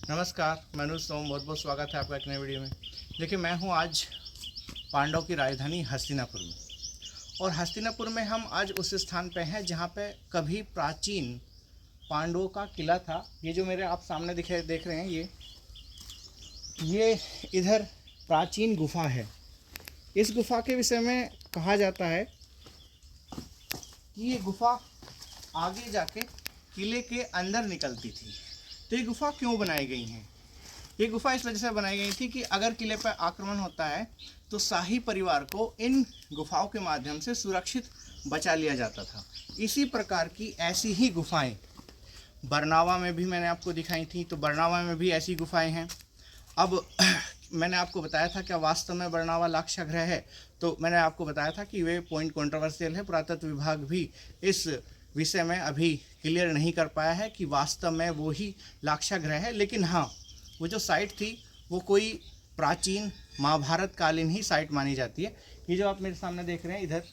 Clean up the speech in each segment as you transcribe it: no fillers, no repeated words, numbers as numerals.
नमस्कार, मैं अनुज सोम, बहुत बहुत स्वागत है आपका एक नए वीडियो में। देखिए, मैं हूँ आज पांडव की राजधानी हस्तिनापुर में। और हस्तिनापुर में हम आज उस स्थान पे हैं जहाँ पे कभी प्राचीन पांडवों का किला था। ये जो मेरे आप सामने देख रहे हैं, ये इधर प्राचीन गुफा है। इस गुफा के विषय में कहा जाता है कि ये गुफा आगे जाके किले के अंदर निकलती थी। तो ये गुफा क्यों बनाई गई हैं? ये गुफा इस वजह से बनाई गई थी कि अगर किले पर आक्रमण होता है तो शाही परिवार को इन गुफाओं के माध्यम से सुरक्षित बचा लिया जाता था। इसी प्रकार की ऐसी ही गुफाएं बरनावा में भी मैंने आपको दिखाई थी। तो बरनावा में भी ऐसी गुफाएं हैं। अब मैंने आपको बताया था क्या वास्तव में बरनावा लाक्षागृह है? तो मैंने आपको बताया था कि वे पॉइंट कंट्रोवर्शियल है। पुरातत्व विभाग भी इस विषय में अभी क्लियर नहीं कर पाया है कि वास्तव में वो ही लाक्षागृह है। लेकिन हाँ, वो जो साइट थी वो कोई प्राचीन महाभारत कालीन ही साइट मानी जाती है। ये जो आप मेरे सामने देख रहे हैं, इधर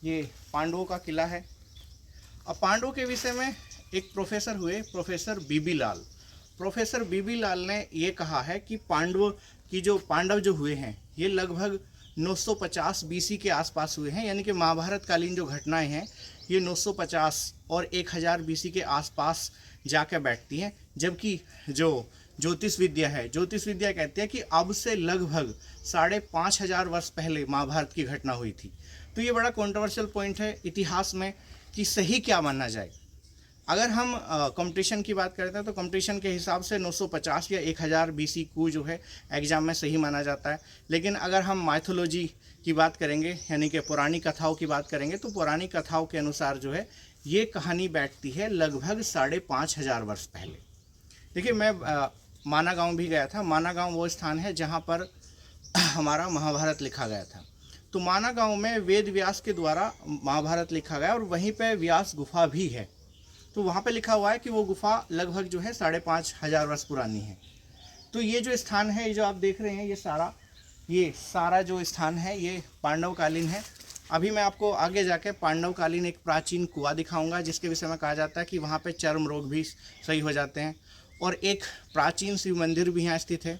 ये पांडवों का किला है। अब पांडवों के विषय में एक प्रोफेसर हुए, प्रोफेसर बीबी लाल। प्रोफेसर बीबी लाल ने ये कहा है कि पांडव जो हुए हैं ये लगभग 950 बीसी के आसपास हुए हैं। यानी कि महाभारत कालीन जो घटनाएं हैं ये 950 और 1000 बीसी के आसपास जाकर बैठती हैं। जबकि जो ज्योतिष विद्या है, ज्योतिष विद्या कहती है कि अब से लगभग 5500 वर्ष पहले महाभारत की घटना हुई थी। तो ये बड़ा कंट्रोवर्शियल पॉइंट है इतिहास में कि सही क्या माना जाए। अगर हम कंपटीशन की बात करते हैं तो कंपटीशन के हिसाब से 950 या 1000 बीसी को जो है एग्ज़ाम में सही माना जाता है। लेकिन अगर हम माइथोलॉजी की बात करेंगे, यानी कि पौराणिक कथाओं की बात करेंगे, तो पौराणिक कथाओं के अनुसार जो है ये कहानी बैठती है लगभग 5500 वर्ष पहले। देखिए, मैं माना गाँव भी गया था। माना गाँव वो स्थान है जहाँ पर हमारा महाभारत लिखा गया था। तो माना गाँव में वेद व्यास के द्वारा महाभारत लिखा गया और वहीं पर व्यास गुफा भी है। तो वहाँ पे लिखा हुआ है कि वो गुफा लगभग जो है 5500 वर्ष पुरानी है। तो ये जो स्थान है, ये जो आप देख रहे हैं, ये सारा जो स्थान है ये पांडवकालीन है। अभी मैं आपको आगे जाके पांडवकालीन एक प्राचीन कुआं दिखाऊंगा जिसके विषय में कहा जाता है कि वहाँ पे चर्म रोग भी सही हो जाते हैं। और एक प्राचीन शिव मंदिर भी यहाँ स्थित है।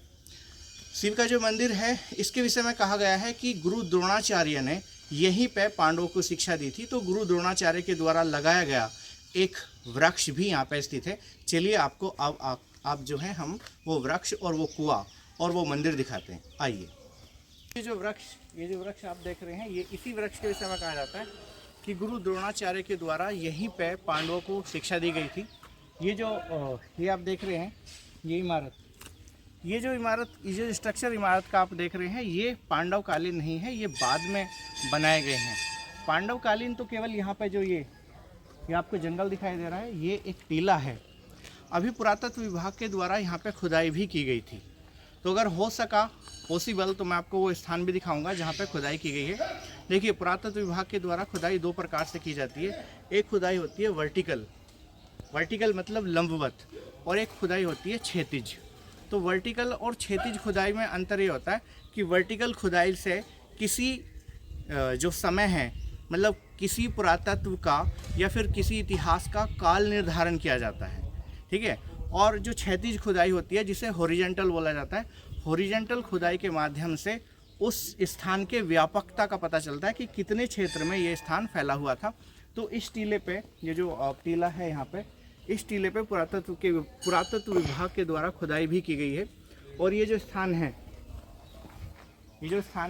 शिव का जो मंदिर है इसके विषय में कहा गया है कि गुरु द्रोणाचार्य ने यहीं पे पांडवों को शिक्षा दी थी। तो गुरु द्रोणाचार्य के द्वारा लगाया गया एक वृक्ष भी यहाँ पे स्थित है। चलिए आपको अब आप जो है हम वो वृक्ष और वो कुआं और वो मंदिर दिखाते हैं। आइए। ये जो वृक्ष आप देख रहे हैं, ये इसी वृक्ष के विषय में कहा जाता है कि गुरु द्रोणाचार्य के द्वारा यहीं पे पांडवों को शिक्षा दी गई थी। ये आप देख रहे हैं, ये जो स्ट्रक्चर इमारत का आप देख रहे हैं, ये पांडवकालीन नहीं है, ये बाद में बनाए गए हैं। पांडवकालीन तो केवल यहाँ पे जो ये आपको जंगल दिखाई दे रहा है, ये एक टीला है। अभी पुरातत्व विभाग के द्वारा यहाँ पे खुदाई भी की गई थी। तो अगर हो सका पॉसिबल तो मैं आपको वो स्थान भी दिखाऊंगा जहाँ पे खुदाई की गई है। देखिए, पुरातत्व विभाग के द्वारा खुदाई दो प्रकार से की जाती है। एक खुदाई होती है वर्टिकल मतलब लंबवत, और एक खुदाई होती है क्षैतिज। तो वर्टिकल और क्षैतिज खुदाई में अंतर ये होता है कि वर्टिकल खुदाई से किसी जो समय है, मतलब किसी पुरातत्व का या फिर किसी इतिहास का काल निर्धारण किया जाता है, ठीक है। और जो क्षैतिज खुदाई होती है जिसे हॉरिजॉन्टल बोला जाता है, हॉरिजॉन्टल खुदाई के माध्यम से उस स्थान के व्यापकता का पता चलता है कि कितने क्षेत्र में ये स्थान फैला हुआ था। तो इस टीले पे, ये जो टीला है यहाँ पे, इस टीले पे पुरातत्व विभाग के द्वारा खुदाई भी की गई है। और ये जो स्थान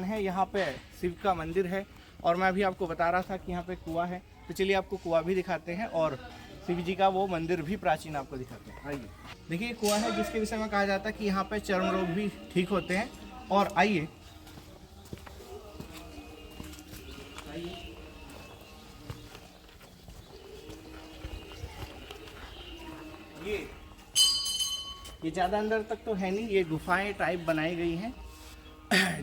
है यहाँ पे शिव का मंदिर है। और मैं अभी आपको बता रहा था कि यहाँ पे कुआं है। तो चलिए आपको कुआं भी दिखाते हैं और शिव जी का वो मंदिर भी प्राचीन आपको दिखाते हैं। आइए। देखिए, कुआं है जिसके विषय में कहा जाता है कि यहाँ पे चर्म रोग भी ठीक होते हैं। और आइए, ये ज़्यादा अंदर तक तो है नहीं, ये गुफाएं टाइप बनाई गई हैं।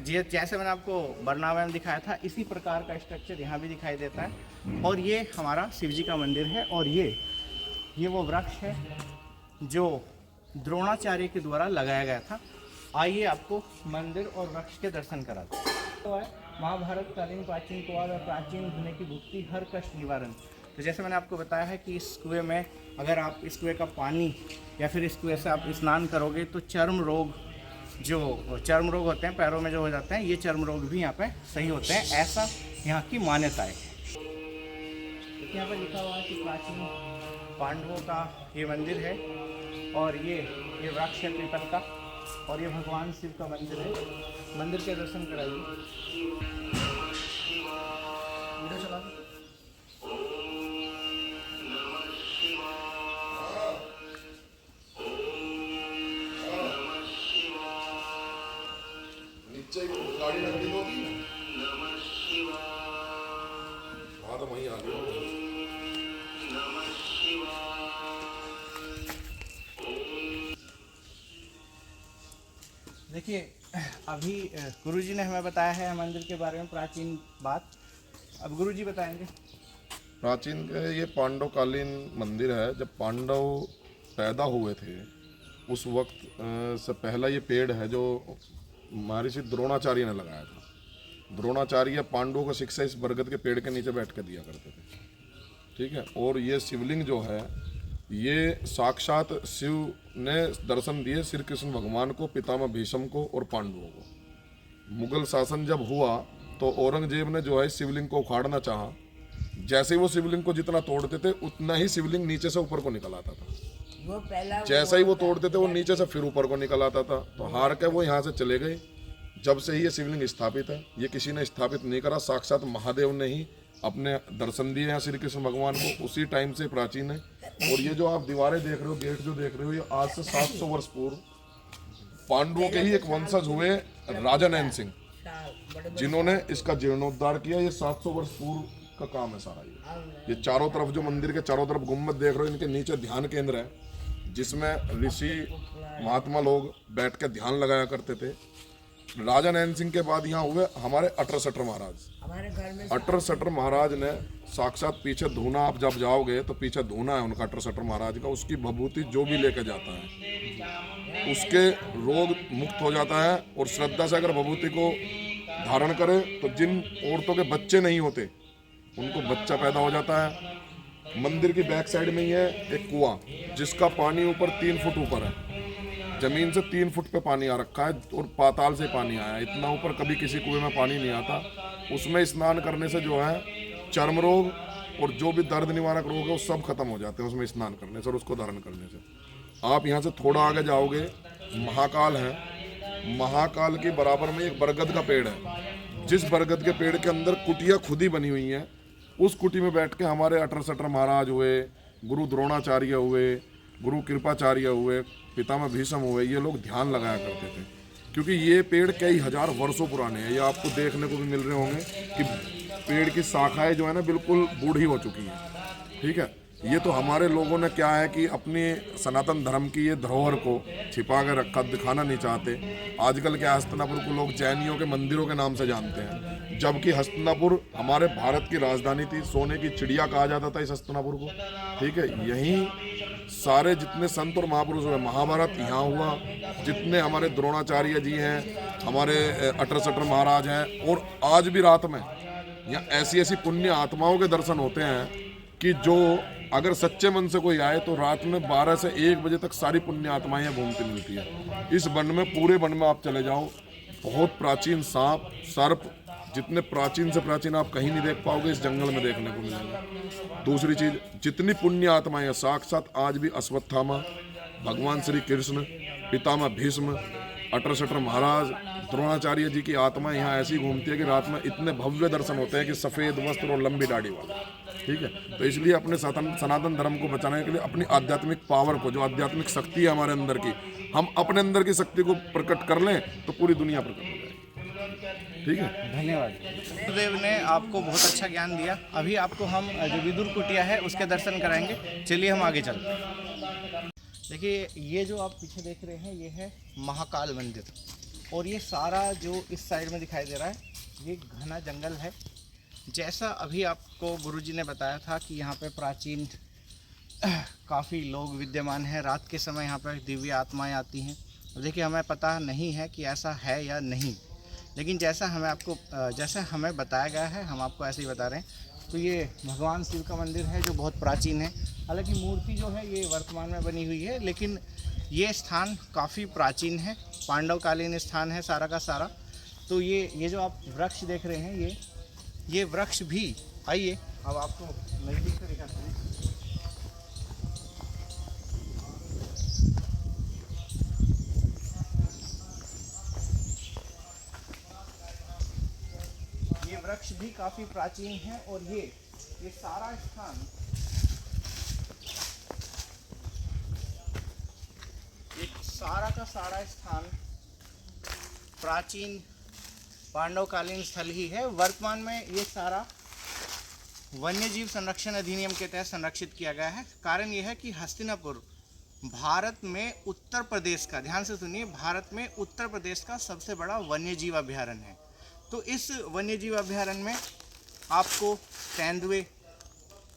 जैसे मैंने आपको बरनावा में दिखाया था, इसी प्रकार का स्ट्रक्चर यहाँ भी दिखाई देता है। और ये हमारा शिव जी का मंदिर है। और ये वो वृक्ष है जो द्रोणाचार्य के द्वारा लगाया गया था। आइए आपको मंदिर और वृक्ष के दर्शन कराते हैं। तो है महाभारत कालीन प्राचीन कुआं और प्राचीन धुने की भुक्ति हर कष्ट निवारण। तो जैसे मैंने आपको बताया है कि इस कुएं में अगर आप इस कुएं का पानी या फिर इस कुएं से आप स्नान करोगे तो चर्म रोग होते हैं पैरों में जो हो जाते हैं, ये चर्म रोग भी यहाँ पे सही होते हैं, ऐसा यहाँ की मान्यता है। तो यहाँ पर लिखा हुआ है कि प्राचीन पांडवों का ये मंदिर है और ये वृक्ष है पीपल का और ये भगवान शिव का मंदिर है। मंदिर के दर्शन कराइए। वीडियो चला दो। गाड़ी लगती होगी हाँ तो वहीं आ गई। देखिए अभी गुरुजी ने हमें बताया है मंदिर के बारे में प्राचीन बात, अब गुरुजी बताएंगे। प्राचीन ये पांडवकालीन मंदिर है। जब पांडव पैदा हुए थे उस वक्त से पहला ये पेड़ है जो महर्षि द्रोणाचार्य ने लगाया था। द्रोणाचार्य पांडवों को शिक्षा इस बरगद के पेड़ के नीचे बैठ कर दिया करते थे, ठीक है। और ये शिवलिंग जो है ये साक्षात शिव ने दर्शन दिए श्री कृष्ण भगवान को, पितामह भीष्म को और पांडवों को। मुगल शासन जब हुआ तो औरंगजेब ने जो है शिवलिंग को उखाड़ना चाहा। जैसे ही वो शिवलिंग को जितना तोड़ते थे उतना ही शिवलिंग नीचे से ऊपर को निकल आता था। जैसे ही वो तोड़ते थे वो नीचे से फिर ऊपर को निकल आता था। तो हार के वो यहाँ से चले गए। जब से ही ये शिवलिंग स्थापित है, ये किसी ने स्थापित नहीं करा, साक्षात महादेव ने ही अपने दर्शन दिए हैं श्री कृष्ण भगवान को। उसी टाइम से प्राचीन है। और ये जो आप दीवारें देख रहे हो, गेट जो देख रहे हो, ये आज से 700 वर्ष पूर्व पांडवों के ही एक वंशज हुए राजा नैन सिंह, जिन्होंने इसका जीर्णोद्धार किया। ये 700 वर्ष पूर्व का काम है सारा। ये चारों तरफ जो मंदिर के चारों तरफ गुम्बद देख रहे हो, इनके नीचे ध्यान केंद्र है जिसमें ऋषि महात्मा लोग बैठ के ध्यान लगाया करते थे। राजा नैन सिंह के बाद यहाँ हुए हमारे अटर सटर महाराज। अटर सटर महाराज ने साक्षात पीछे धूना, आप जब जाओगे तो पीछे धूना है उनका अटर सटर महाराज का। उसकी भभूति जो भी लेके जाता है उसके रोग मुक्त हो जाता है। और श्रद्धा से अगर भभूति को धारण करे तो जिन औरतों के बच्चे नहीं होते उनको बच्चा पैदा हो जाता है। मंदिर की बैक साइड में ही है एक कुआं जिसका पानी ऊपर 3 फुट ऊपर है, जमीन से 3 फुट पे पानी आ रखा है और पाताल से पानी आया है। इतना ऊपर कभी किसी कुएं में पानी नहीं आता। उसमें स्नान करने से जो है चर्म रोग और जो भी दर्द निवारक रोग है वो सब खत्म हो जाते हैं उसमें स्नान करने से और उसको धारण करने से। आप यहाँ से थोड़ा आगे जाओगे, महाकाल है। महाकाल के बराबर में एक बरगद का पेड़ है। जिस बरगद के पेड़ के अंदर कुटिया खुद ही बनी हुई है, उस कुटी में बैठ के हमारे अटर सटर महाराज हुए, गुरु द्रोणाचार्य हुए, गुरु कृपाचार्य हुए, पितामह भीष्म हुए, ये लोग ध्यान लगाया करते थे। क्योंकि ये पेड़ कई हजार वर्षों पुराने हैं। ये आपको देखने को भी मिल रहे होंगे कि पेड़ की शाखाएं जो है ना बिल्कुल बूढ़ी हो चुकी हैं, ठीक है। ये तो हमारे लोगों ने क्या है कि अपनी सनातन धर्म की ये धरोहर को छिपा कर रखा, दिखाना नहीं चाहते। आजकल क्या हस्तिनापुर को लोग जैनियों के मंदिरों के नाम से जानते हैं, जबकि हस्तिनापुर हमारे भारत की राजधानी थी। सोने की चिड़िया कहा जाता था इस हस्तिनापुर को, ठीक है। यहीं सारे जितने संत और महापुरुष हुए, महाभारत यहाँ हुआ। जितने हमारे द्रोणाचार्य जी हैं, हमारे अटर सटर महाराज हैं, और आज भी रात में यहाँ ऐसी ऐसी पुण्य आत्माओं के दर्शन होते हैं कि जो अगर सच्चे मन से कोई आए तो रात में 12 से 1 बजे तक सारी पुण्य आत्माएं घूमती मिलती है। इस वन में, पूरे वन में आप चले जाओ, बहुत प्राचीन सांप, सर्प, जितने प्राचीन से प्राचीन आप कहीं नहीं देख पाओगे, इस जंगल में देखने को मिलेंगे। दूसरी चीज, जितनी पुण्य आत्माएं हैं, साक्षात आज भी अश्वत्थामा, भगवान श्री कृष्ण, पितामह भीष्म, अटर सटर महाराज, द्रोणाचार्य जी की आत्मा यहाँ ऐसी घूमती है कि रात में इतने भव्य दर्शन होते हैं कि सफ़ेद वस्त्र और लंबी दाढ़ी वाले, ठीक है। तो इसलिए अपने सनातन धर्म को बचाने के लिए अपनी आध्यात्मिक पावर को, जो आध्यात्मिक शक्ति है हमारे अंदर की, हम अपने अंदर की शक्ति को प्रकट कर लें तो पूरी दुनिया प्रकट हो जाएगी, ठीक है। धन्यवाद। गुरुदेव ने आपको बहुत अच्छा ज्ञान दिया। अभी आपको हम जो विदुर कुटिया है उसके दर्शन कराएंगे। चलिए हम आगे चलते हैं। देखिए ये जो आप पीछे देख रहे हैं ये है महाकाल मंदिर, और ये सारा जो इस साइड में दिखाई दे रहा है ये घना जंगल है। जैसा अभी आपको गुरुजी ने बताया था कि यहाँ पे प्राचीन काफ़ी लोग विद्यमान हैं। रात के समय यहाँ पर दिव्य आत्माएं आती हैं। देखिए हमें पता नहीं है कि ऐसा है या नहीं, लेकिन जैसा हमें बताया गया है हम आपको ऐसे ही बता रहे हैं। तो ये भगवान शिव का मंदिर है जो बहुत प्राचीन है। हालांकि मूर्ति जो है ये वर्तमान में बनी हुई है, लेकिन ये स्थान काफ़ी प्राचीन है, पांडवकालीन स्थान है सारा का सारा। तो ये जो आप वृक्ष देख रहे हैं, ये वृक्ष भी, आइए अब आपको नज़दीक से दिखाते हैं। ये वृक्ष भी काफ़ी प्राचीन है और ये सारा स्थान, ये सारा का सारा स्थान प्राचीन पांडवकालीन स्थल ही है। वर्तमान में ये सारा वन्यजीव संरक्षण अधिनियम के तहत संरक्षित किया गया है। कारण यह है कि हस्तिनापुर भारत में उत्तर प्रदेश का, ध्यान से सुनिए, भारत में उत्तर प्रदेश का सबसे बड़ा वन्यजीव अभ्यारण्य है। तो इस वन्यजीव अभ्यारण्य में आपको तेंदुए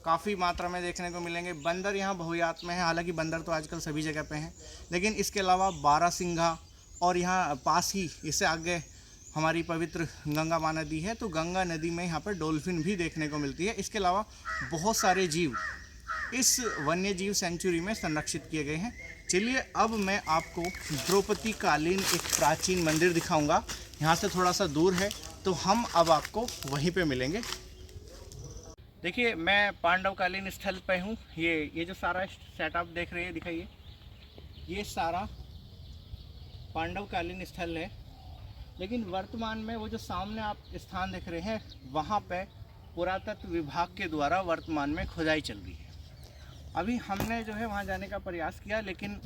काफ़ी मात्रा में देखने को मिलेंगे। बंदर यहाँ बहुयात में है, हालांकि बंदर तो आजकल सभी जगह पे हैं, लेकिन इसके अलावा बारहसिंघा, और यहाँ पास ही इससे आगे हमारी पवित्र गंगा माँ नदी है, तो गंगा नदी में यहाँ पर डॉल्फिन भी देखने को मिलती है। इसके अलावा बहुत सारे जीव इस वन्यजीव सेंचुरी में संरक्षित किए गए हैं। चलिए अब मैं आपको द्रौपदी कालीन एक प्राचीन मंदिर दिखाऊंगा। यहाँ से थोड़ा सा दूर है, तो हम अब आपको वहीं पे मिलेंगे। देखिए मैं पांडवकालीन स्थल पे हूँ। ये जो सारा सेटअप देख रहे हैं, दिखाइए, ये सारा पांडवकालीन स्थल है। लेकिन वर्तमान में वो जो सामने आप स्थान देख रहे हैं, वहाँ पे पुरातत्व विभाग के द्वारा वर्तमान में खुदाई चल रही है। अभी हमने जो है वहाँ जाने का प्रयास किया, लेकिन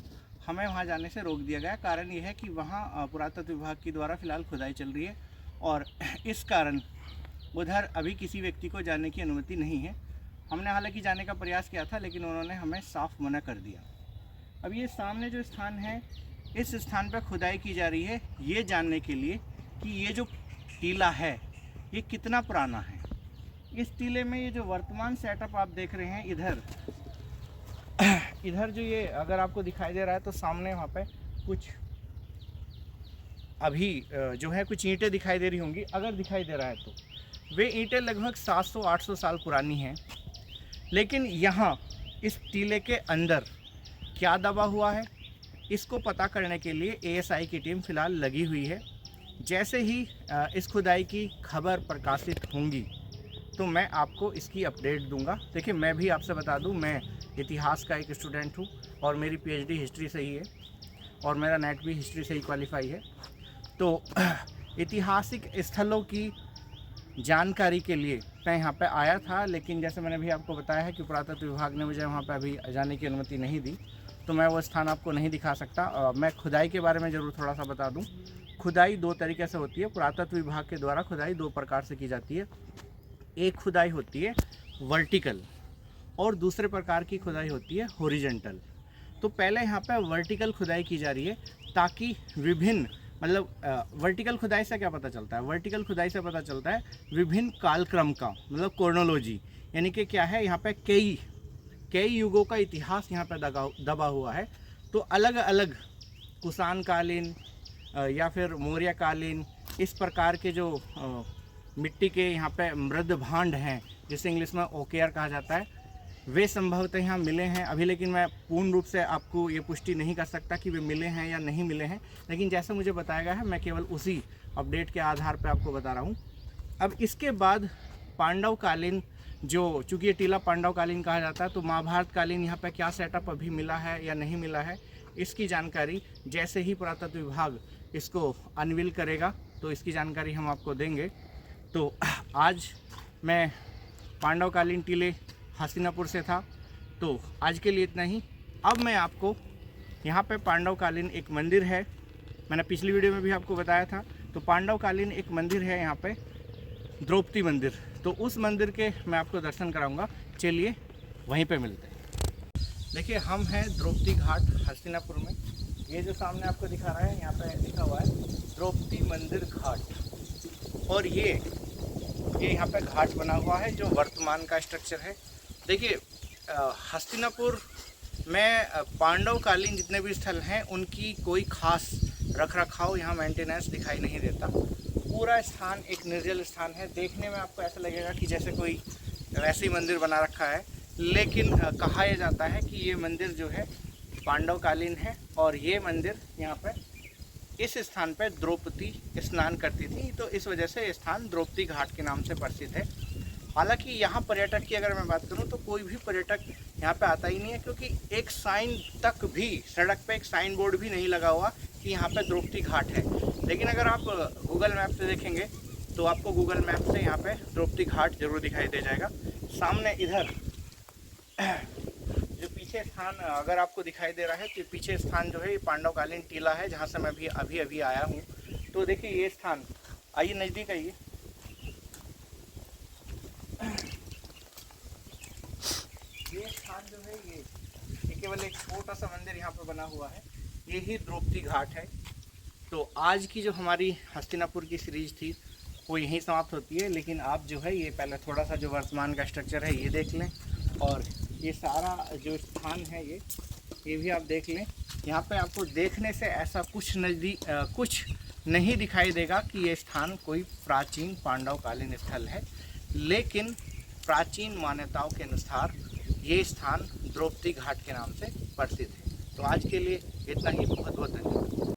हमें वहाँ जाने से रोक दिया गया। कारण ये है कि वहाँ पुरातत्व विभाग के द्वारा फ़िलहाल खुदाई चल रही है और इस कारण उधर अभी किसी व्यक्ति को जाने की अनुमति नहीं है। हमने हालांकि जाने का प्रयास किया था, लेकिन उन्होंने हमें साफ मना कर दिया। अब ये सामने जो स्थान है, इस स्थान पर खुदाई की जा रही है ये जानने के लिए कि ये जो टीला है ये कितना पुराना है। इस टीले में ये जो वर्तमान सेटअप आप देख रहे हैं, इधर जो ये अगर आपको दिखाई दे रहा है, तो सामने वहाँ पे कुछ अभी जो है कुछ ईंटें दिखाई दे रही होंगी। अगर दिखाई दे रहा है तो वे ईंटें लगभग 700-800 साल पुरानी हैं। लेकिन यहाँ इस टीले के अंदर क्या दबा हुआ है, इसको पता करने के लिए एएसआई की टीम फ़िलहाल लगी हुई है। जैसे ही इस खुदाई की खबर प्रकाशित होंगी तो मैं आपको इसकी अपडेट दूंगा। देखिए मैं भी आपसे बता दूं, मैं इतिहास का एक स्टूडेंट हूं और मेरी पीएचडी हिस्ट्री से ही है और मेरा नेट भी हिस्ट्री से ही क्वालिफाई है। तो ऐतिहासिक स्थलों की जानकारी के लिए मैं यहाँ पे आया था, लेकिन जैसे मैंने भी आपको बताया है कि पुरातत्व विभाग ने मुझे वहाँ पे अभी जाने की अनुमति नहीं दी, तो मैं वो स्थान आपको नहीं दिखा सकता। मैं खुदाई के बारे में ज़रूर थोड़ा सा बता दूं। खुदाई दो तरीके से होती है। पुरातत्व विभाग के द्वारा खुदाई दो प्रकार से की जाती है। एक खुदाई होती है वर्टिकल और दूसरे प्रकार की खुदाई होती है हॉरिजॉन्टल। तो पहले यहाँ पे वर्टिकल खुदाई की जा रही है ताकि विभिन्न, मतलब वर्टिकल खुदाई से क्या पता चलता है, वर्टिकल खुदाई से पता चलता है विभिन्न कालक्रम का, मतलब क्रोनोलॉजी, यानी कि क्या है, यहाँ पे कई युगों का इतिहास यहाँ पे दबा हुआ है। तो अलग अलग कुषाण कालीन या फिर मौर्य कालीन, इस प्रकार के जो मिट्टी के यहाँ पे मृद भांड हैं, जिसे इंग्लिश में ओकेयर कहा जाता है, वे संभवतः यहाँ मिले हैं अभी। लेकिन मैं पूर्ण रूप से आपको ये पुष्टि नहीं कर सकता कि वे मिले हैं या नहीं मिले हैं, लेकिन जैसे मुझे बताया गया है मैं केवल उसी अपडेट के आधार पर आपको बता रहा हूँ। अब इसके बाद पांडवकालीन, जो चूँकि ये टीला पांडवकालीन कहा जाता है, तो महाभारत कालीन यहाँ पे क्या सेटअप अभी मिला है या नहीं मिला है, इसकी जानकारी जैसे ही पुरातत्व विभाग इसको अनवील करेगा तो इसकी जानकारी हम आपको देंगे। तो आज मैं पांडवकालीन टीले हस्तिनापुर से था, तो आज के लिए इतना ही। अब मैं आपको यहाँ पे पांडवकालीन एक मंदिर है, मैंने पिछली वीडियो में भी आपको बताया था, तो पांडवकालीन एक मंदिर है यहाँ पे, द्रौपदी मंदिर, तो उस मंदिर के मैं आपको दर्शन कराऊंगा। चलिए वहीं पे मिलते हैं। देखिए हम हैं द्रौपदी घाट हस्तिनापुर में। ये जो सामने आपको दिखा रहा है, यहाँ पे लिखा हुआ है द्रौपदी मंदिर घाट, और ये यहाँ पे घाट बना हुआ है जो वर्तमान का स्ट्रक्चर है। देखिए हस्तिनापुर में पांडवकालीन जितने भी स्थल हैं उनकी कोई खास रख रखाव यहाँ मेंटेनेंस दिखाई नहीं देता। पूरा स्थान एक निर्जल स्थान है। देखने में आपको ऐसा लगेगा कि जैसे कोई वैसे ही मंदिर बना रखा है, लेकिन कहा यह जाता है कि ये मंदिर जो है पांडवकालीन है और ये मंदिर यहाँ पर इस स्थान पर द्रौपदी स्नान करती थी, तो इस वजह से ये स्थान द्रौपदी घाट के नाम से प्रसिद्ध है। हालांकि यहाँ पर्यटक की अगर मैं बात करूँ तो कोई भी पर्यटक यहाँ पे आता ही नहीं है, क्योंकि एक साइन तक भी, सड़क पे एक साइन बोर्ड भी नहीं लगा हुआ कि यहाँ पे द्रौपदी घाट है। लेकिन अगर आप गूगल मैप से देखेंगे तो आपको गूगल मैप से यहाँ पे द्रौपदी घाट जरूर दिखाई दे जाएगा। सामने इधर जो पीछे स्थान अगर आपको दिखाई दे रहा है तो पीछे स्थान जो है ये पांडवकालीन टीला है, जहाँ से मैं भी अभी आया हूँ। तो देखिए ये स्थान, आइए नज़दीक आइए। ये स्थान जो है ये केवल एक छोटा सा मंदिर यहाँ पर बना हुआ है, ये ही द्रौपदी घाट है। तो आज की जो हमारी हस्तिनापुर की सीरीज थी वो यहीं समाप्त होती है, लेकिन आप जो है ये पहले थोड़ा सा जो वर्तमान का स्ट्रक्चर है ये देख लें, और ये सारा जो स्थान है ये भी आप देख लें। यहाँ पे आपको देखने से ऐसा कुछ कुछ नहीं दिखाई देगा कि ये स्थान कोई प्राचीन पांडवकालीन स्थल है, लेकिन प्राचीन मान्यताओं के अनुसार ये स्थान द्रौपदी घाट के नाम से प्रसिद्ध है। तो आज के लिए इतना ही, बहुत बहुत धन्यवाद।